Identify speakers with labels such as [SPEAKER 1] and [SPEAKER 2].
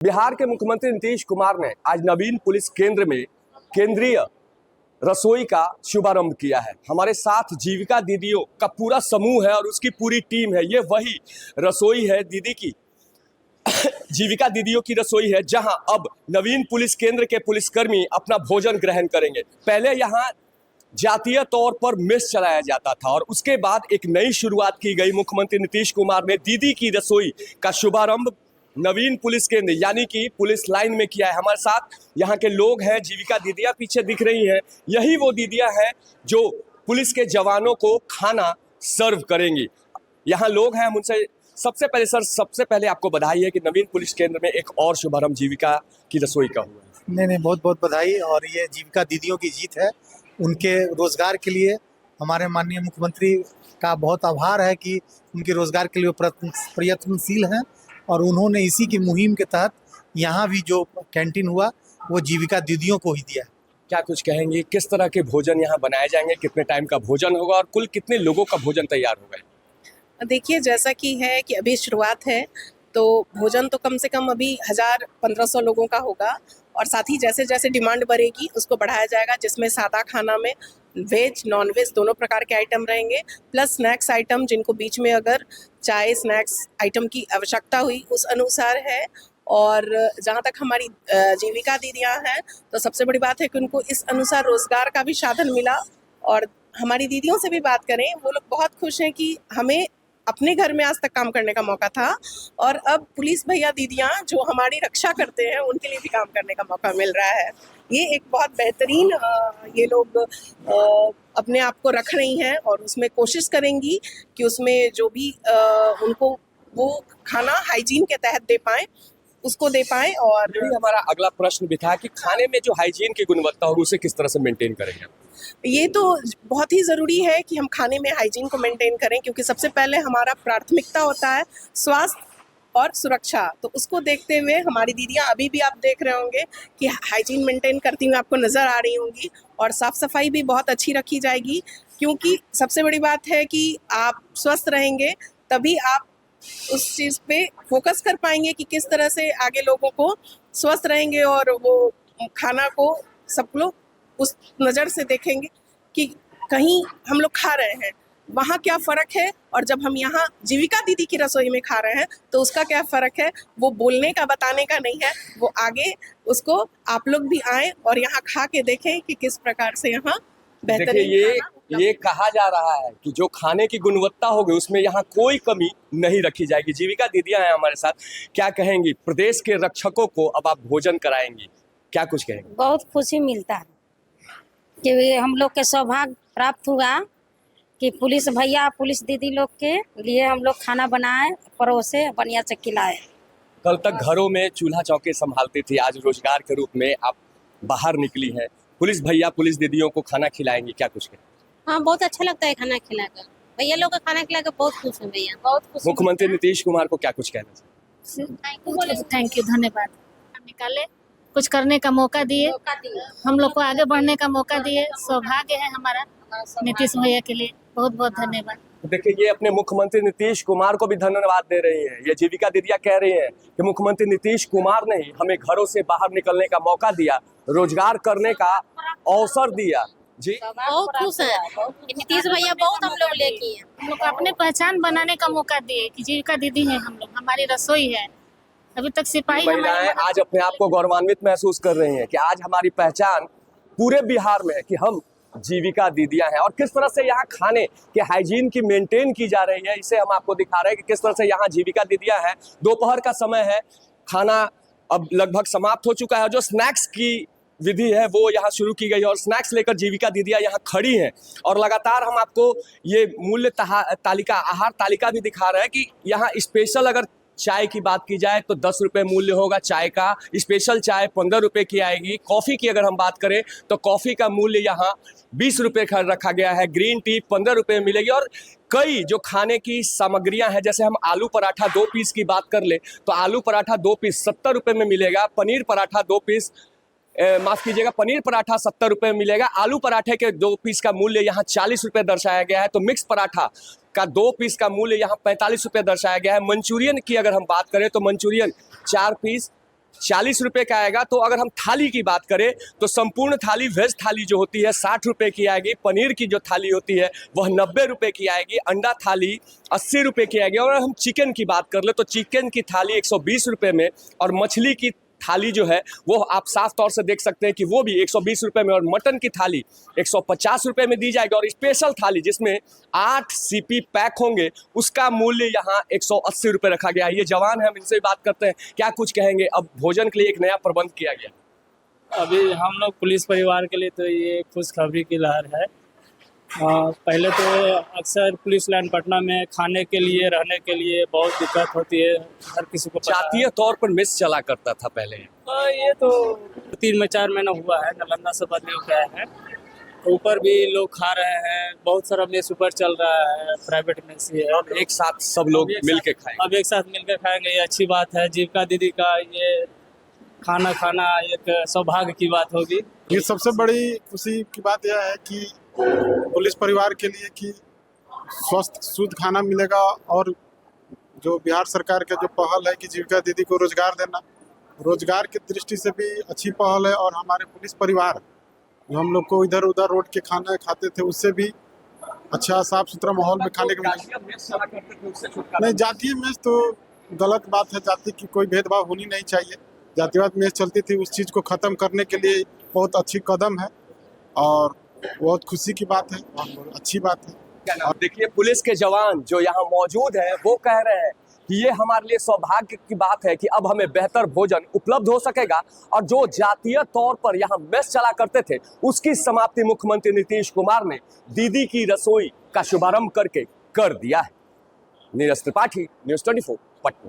[SPEAKER 1] बिहार के मुख्यमंत्री नीतीश कुमार ने आज नवीन पुलिस केंद्र में केंद्रीय रसोई का शुभारंभ किया है। हमारे साथ जीविका दीदियों का पूरा समूह है और उसकी पूरी टीम है। ये वही रसोई है दीदी की जीविका दीदियों की रसोई है, जहां अब नवीन पुलिस केंद्र के पुलिसकर्मी अपना भोजन ग्रहण करेंगे। पहले यहां जातीय तौर पर मेस चलाया जाता था और उसके बाद एक नई शुरुआत की गई। मुख्यमंत्री नीतीश कुमार ने दीदी की रसोई का शुभारंभ नवीन पुलिस केंद्र यानी कि पुलिस लाइन में किया है। हमारे साथ यहाँ के लोग हैं, जीविका दीदियाँ पीछे दिख रही हैं। यही वो दीदियाँ हैं जो पुलिस के जवानों को खाना सर्व करेंगी। यहाँ लोग हैं, हम उनसे सबसे पहले आपको बधाई है कि नवीन पुलिस केंद्र में एक और शुभारंभ जीविका की रसोई का हुआ है।
[SPEAKER 2] नहीं, बहुत बहुत बधाई। और ये जीविका दीदियों की जीत है। उनके रोजगार के लिए हमारे माननीय मुख्यमंत्री का बहुत आभार है कि उनके रोजगार के लिए प्रयत्नशील हैं और उन्होंने इसी की मुहिम के तहत यहाँ भी जो कैंटीन हुआ वो जीविका दीदियों को ही दिया है।
[SPEAKER 1] क्या कुछ कहेंगे, किस तरह के भोजन यहाँ बनाए जाएंगे, कितने टाइम का भोजन होगा और कुल कितने लोगों का भोजन तैयार होगा?
[SPEAKER 3] देखिए, जैसा कि है कि अभी शुरुआत है तो भोजन तो कम से कम अभी 1000-1500 लोगों का होगा और साथ ही जैसे जैसे डिमांड बढ़ेगी उसको बढ़ाया जाएगा, जिसमें सादा खाना में वेज नॉन वेज दोनों प्रकार के आइटम रहेंगे, प्लस स्नैक्स आइटम जिनको बीच में अगर चाय स्नैक्स आइटम की आवश्यकता हुई उस अनुसार है। और जहाँ तक हमारी जीविका दीदियाँ हैं तो सबसे बड़ी बात है कि उनको इस अनुसार रोजगार का भी साधन मिला। और हमारी दीदियों से भी बात करें, वो लोग बहुत खुश हैं कि हमें अपने घर में आज तक काम करने का मौका था और अब पुलिस भैया दीदियाँ जो हमारी रक्षा करते हैं उनके लिए भी काम करने का मौका मिल रहा है। ये एक बहुत बेहतरीन ये लोग अपने आप को रख रही हैं और उसमें कोशिश करेंगी कि उसमें जो भी उनको वो खाना हाइजीन के तहत दे पाएँ, उसको दे पाएँ। और
[SPEAKER 1] यही हमारा अगला प्रश्न भी था कि खाने में जो हाइजीन की गुणवत्ता होगी उसे किस तरह से मेंटेन करेंगे?
[SPEAKER 3] ये तो बहुत ही ज़रूरी है कि हम खाने में हाइजीन को मेंटेन करें, क्योंकि सबसे पहले हमारा प्राथमिकता होता है स्वास्थ्य और सुरक्षा। तो उसको देखते हुए हमारी दीदियाँ अभी भी आप देख रहे होंगे कि हाइजीन मेंटेन करती हुई आपको नज़र आ रही होंगी और साफ़ सफाई भी बहुत अच्छी रखी जाएगी, क्योंकि सबसे बड़ी बात है कि आप स्वस्थ रहेंगे तभी आप उस चीज़ पे फोकस कर पाएंगे कि किस तरह से आगे लोगों को स्वस्थ रहेंगे और वो खाना को सब लोग उस नज़र से देखेंगे कि कहीं हम लोग खा रहे हैं वहाँ क्या फ़र्क है और जब हम यहाँ जीविका दीदी की रसोई में खा रहे हैं तो उसका क्या फ़र्क है। वो बोलने का बताने का नहीं है, वो आगे उसको आप लोग भी आएँ और यहाँ खा के देखें कि किस प्रकार से यहाँ बेहतरीन
[SPEAKER 1] ये कहा जा रहा है कि जो खाने की गुणवत्ता होगी उसमें यहाँ कोई कमी नहीं रखी जाएगी। जीविका दीदियाँ हैं हमारे साथ, क्या कहेंगी? प्रदेश के रक्षकों को अब आप भोजन कराएंगी, क्या कुछ कहेंगे?
[SPEAKER 4] बहुत खुशी मिलता है कि हम लोग के सौभाग्य प्राप्त हुआ कि पुलिस भैया पुलिस दीदी लोग के लिए हम लोग खाना बनाए, परोसे, बढ़िया से खिलाए।
[SPEAKER 1] कल तक घरों में चूल्हा चौके संभालती थी, आज रोजगार के रूप में आप बाहर निकली हैं, पुलिस भैया पुलिस दीदियों को खाना खिलाएंगी, क्या कुछ कहेंगे?
[SPEAKER 5] हाँ, बहुत अच्छा लगता है खाना खिलाकर। भैया लोग का खाना खिलाकर बहुत खुश है भैया, बहुत खुश।
[SPEAKER 1] मुख्यमंत्री नीतीश कुमार को क्या कुछ कहना चाहिए?
[SPEAKER 5] थैंक यू, धन्यवाद। निकाले कुछ करने का मौका दिए, हम लोग को आगे बढ़ने का मौका दिए, सौभाग्य है हमारा नीतीश भैया के लिए। बहुत बहुत धन्यवाद।
[SPEAKER 1] देखिए, ये अपने मुख्यमंत्री नीतीश कुमार को भी धन्यवाद दे रही हैं। ये जीविका दीदियाँ कह रही हैं कि मुख्यमंत्री नीतीश कुमार ने ही हमें घरों से बाहर निकलने का मौका दिया, रोजगार करने का अवसर दिया। जी,
[SPEAKER 5] बहुत खुश है नीतीश भैया, बहुत हम लोग लेके हम लोग अपने पहचान बनाने का मौका दिए कि जीविका दीदी है, हम लोग हमारी रसोई है। अभी तक सिपाही
[SPEAKER 1] महिलाएं आज अपने आप को गौरवान्वित महसूस कर रही हैं कि आज हमारी पहचान पूरे बिहार में है कि हम जीविका दीदियां हैं। और किस तरह से यहाँ खाने के हाइजीन की मेंटेन की जा रही है, इसे हम आपको दिखा रहे हैं कि किस तरह से यहाँ जीविका दीदियां हैं। दोपहर का समय है, खाना अब लगभग समाप्त हो चुका है। जो स्नैक्स की विधि है वो यहाँ शुरू की गई और स्नैक्स लेकर जीविका दीदियाँ यहाँ खड़ी हैं और लगातार हम आपको ये मूल्य तालिका, आहार तालिका भी दिखा रहे हैं कि यहाँ स्पेशल अगर चाय की बात की जाए तो 10 रुपये मूल्य होगा चाय का, स्पेशल चाय 15 रुपये की आएगी। कॉफ़ी की अगर हम बात करें तो कॉफ़ी का मूल्य यहाँ 20 रुपये का रखा गया है, ग्रीन टी 15 रुपये मिलेगी। और कई जो खाने की सामग्रियां हैं, जैसे हम आलू पराठा 2 पीस की बात कर ले तो आलू पराठा 2 पीस 70 रुपये में मिलेगा, पनीर पराठा 2 पीस माफ़ कीजिएगा, पनीर पराठा 70 रुपये मिलेगा। आलू पराठे के 2 पीस का मूल्य यहाँ 40 रुपये दर्शाया गया है। तो मिक्स पराठा का 2 पीस का मूल्य यहाँ 45 रुपये दर्शाया गया है। मंचूरियन की अगर हम बात करें तो मंचूरियन 4 पीस 40 रुपए का आएगा। तो अगर हम थाली की बात करें तो संपूर्ण थाली वेज थाली जो होती है 60 रुपए की आएगी, पनीर की जो थाली होती है वह 90 रुपए की आएगी, अंडा थाली 80 रुपए की आएगी। और अगर हम चिकन की बात कर ले तो चिकन की थाली 120 रुपए में, और मछली की थाली जो है वो आप साफ तौर से देख सकते हैं कि वो भी 120 रुपए में, और मटन की थाली 150 रुपए में दी जाएगी। और स्पेशल थाली जिसमें 8 सीपी पैक होंगे उसका मूल्य यहाँ 180 रुपए रखा गया है। ये जवान है, हम इनसे भी बात करते हैं, क्या कुछ कहेंगे। अब भोजन के लिए एक नया प्रबंध किया गया।
[SPEAKER 6] अभी हम लोग पुलिस परिवार के लिए तो ये खुशखबरी की लहर है। पहले तो अक्सर पुलिस लाइन पटना में खाने के लिए, रहने के लिए बहुत दिक्कत होती है, हर किसी को पता है।
[SPEAKER 1] जातीय तौर पर मेस चला करता था पहले।
[SPEAKER 6] ये तो 3-4 महीना हुआ है, नालंदा से बदले हो गया है। ऊपर भी लोग खा रहे हैं, बहुत सारा मेस ऊपर चल रहा है, प्राइवेट मेस ही है।
[SPEAKER 1] एक साथ सब लोग मिल के खाएंगे।
[SPEAKER 6] अब एक साथ मिलकर खाएंगे, ये अच्छी बात है। जीविका दीदी का ये खाना एक सौभाग्य की बात होगी।
[SPEAKER 7] ये सबसे बड़ी खुशी की बात यह है कि पुलिस परिवार के लिए कि स्वस्थ शुद्ध खाना मिलेगा, और जो बिहार सरकार का जो पहल है कि जीविका दीदी को रोजगार देना, रोजगार की दृष्टि से भी अच्छी पहल है। और हमारे पुलिस परिवार जो हम लोग को इधर उधर रोड के खाना खाते थे उससे भी अच्छा साफ सुथरा माहौल में खाने को मिलेगा। नहीं, जातीय मेस तो गलत बात है, जाति की कोई भेदभाव होनी नहीं चाहिए। जातिवाद मेस चलती थी, उस चीज़ को ख़त्म करने के लिए बहुत अच्छी कदम है और बहुत खुशी की बात है और अच्छी बात है।
[SPEAKER 1] और देखिए पुलिस के जवान जो यहाँ मौजूद हैं वो कह रहे हैं कि ये हमारे लिए सौभाग्य की बात है कि अब हमें बेहतर भोजन उपलब्ध हो सकेगा, और जो जातीय तौर पर यहाँ मेस चला करते थे उसकी समाप्ति मुख्यमंत्री नीतीश कुमार ने दीदी की रसोई का शुभारंभ करके कर दिया है। नीरज त्रिपाठी, न्यूज़ 24 पटना।